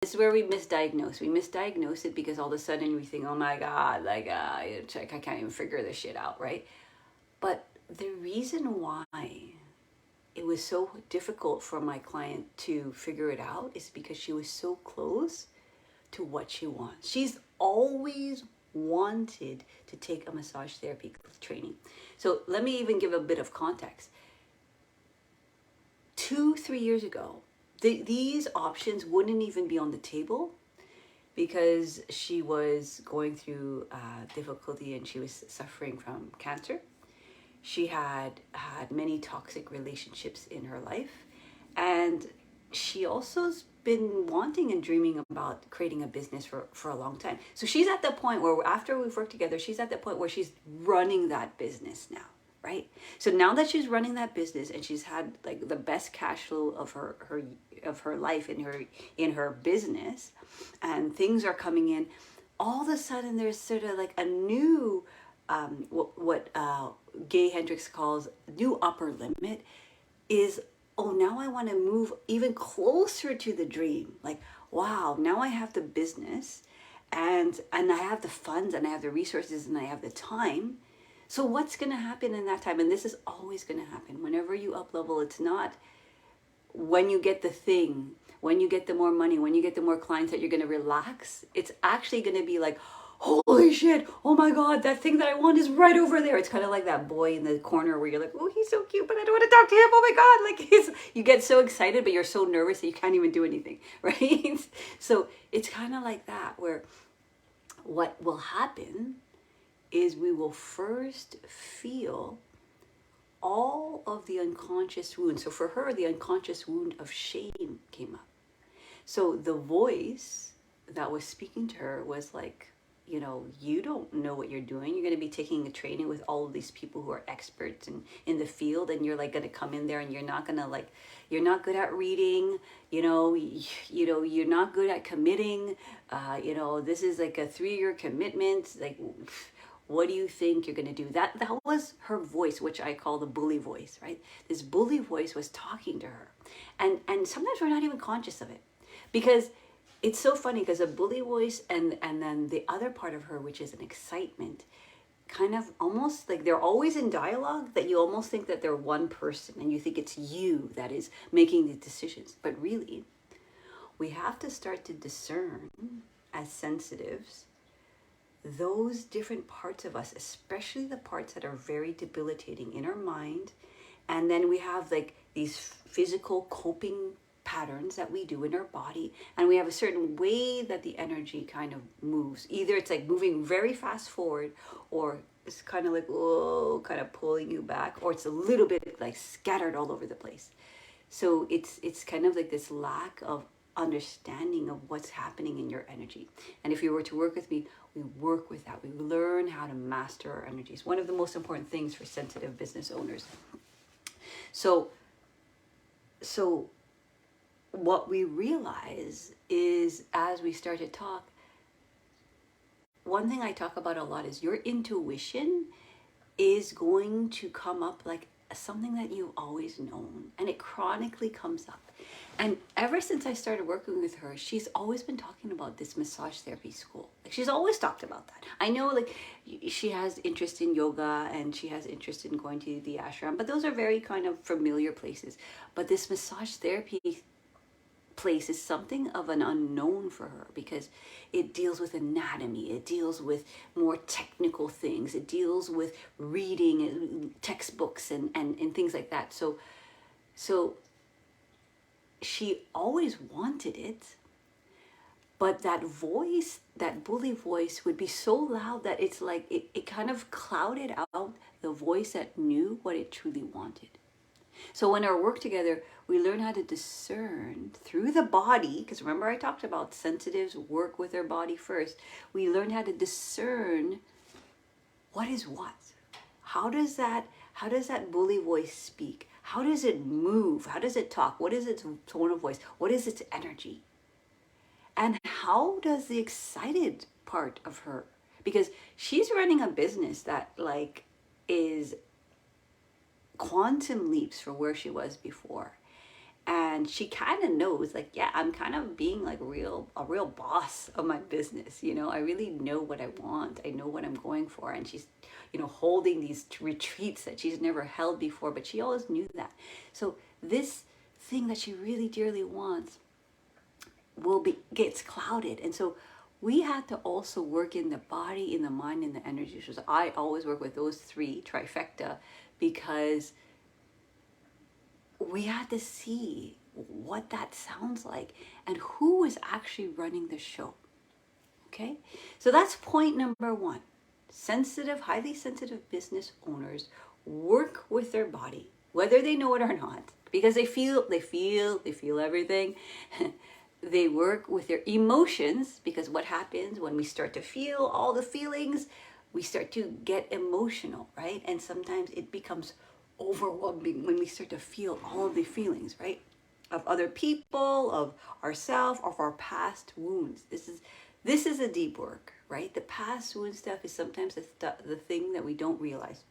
this is where we misdiagnose. We misdiagnose it because all of a sudden we think, oh my God, like, I can't even figure this shit out, right? But the reason why it was so difficult for my client to figure it out is because she was so close to what she wants. She's always wanted to take a massage therapy training. So let me even give a bit of context. 2-3 years ago, these options wouldn't even be on the table because she was going through difficulty and she was suffering from cancer. She had had many toxic relationships in her life, and she also's been wanting and dreaming about creating a business for a long time. So she's at the point where after we've worked together, she's at the point where she's running that business now, right? So now that she's running that business and she's had like the best cash flow of her life in her business, and things are coming in, all of a sudden there's sort of like a new what Gay Hendricks calls new upper limit is, oh, now I want to move even closer to the dream. Like, wow, now I have the business and I have the funds and I have the resources and I have the time. So what's going to happen in that time? And this is always going to happen. Whenever you up level, it's not when you get the thing, when you get the more money, when you get the more clients that you're going to relax. It's actually going to be like, holy shit, oh my God, that thing that I want is right over there. It's kind of like that boy in the corner where you're like, oh, he's so cute, but I don't want to talk to him. Oh my God, like you get so excited, but you're so nervous that you can't even do anything, right? So it's kind of like that, where what will happen is we will first feel all of the unconscious wounds. So for her, the unconscious wound of shame came up. So the voice that was speaking to her was like, you don't know what you're doing. You're going to be taking a training with all of these people who are experts in the field, and you're like going to come in there and you're not going to you're not good at reading, you're not good at committing, this is like a 3-year commitment. Like, what do you think you're going to do? That was her voice, which I call the bully voice, right? This bully voice was talking to her. And sometimes we're not even conscious of it, because it's so funny, because a bully voice and then the other part of her, which is an excitement, kind of almost like they're always in dialogue, that you almost think that they're one person and you think it's you that is making the decisions. But really, we have to start to discern as sensitives those different parts of us, especially the parts that are very debilitating in our mind. And then we have like these physical coping patterns that we do in our body, and we have a certain way that the energy kind of moves. Either it's like moving very fast forward, or it's kind of like, oh, kind of pulling you back, or it's a little bit like scattered all over the place. So it's kind of like this lack of understanding of what's happening in your energy. And if you were to work with me, we work with that. We learn how to master our energies. One of the most important things for sensitive business owners. So what we realize is, as we start to talk, one thing I talk about a lot is your intuition is going to come up like something that you've always known, and it chronically comes up. And ever since I started working with her, she's always been talking about this massage therapy school. Like, she's always talked about that. I know, like, she has interest in yoga and she has interest in going to the ashram, but those are very kind of familiar places. But this massage therapy place is something of an unknown for her, because it deals with anatomy, it deals with more technical things, it deals with reading and textbooks and things like that. So she always wanted it, but that voice, that bully voice, would be so loud that it's like it kind of clouded out the voice that knew what it truly wanted. So in our work together, we learn how to discern through the body, because remember I talked about sensitives work with their body first. We learn how to discern what is what. How does that bully voice speak? How does it move? How does it talk? What is its tone of voice? What is its energy? And how does the excited part of her, because she's running a business that like is quantum leaps from where she was before. And she kind of knows, like, yeah, I'm kind of being like a real boss of my business. You know, I really know what I want. I know what I'm going for. And she's, you know, holding these retreats that she's never held before, but she always knew that. So this thing that she really dearly wants gets clouded. And so we had to also work in the body, in the mind, in the energy. So I always work with those three trifecta, because we had to see what that sounds like and who is actually running the show. Okay, so that's point number one. Sensitive, highly sensitive business owners work with their body, whether they know it or not, because they feel everything. They work with their emotions, because what happens when we start to feel all the feelings, we start to get emotional, right? And sometimes it becomes overwhelming when we start to feel all of the feelings, right? Of other people, of ourselves, of our past wounds. This is a deep work, right? The past wound stuff is sometimes the thing that we don't realize.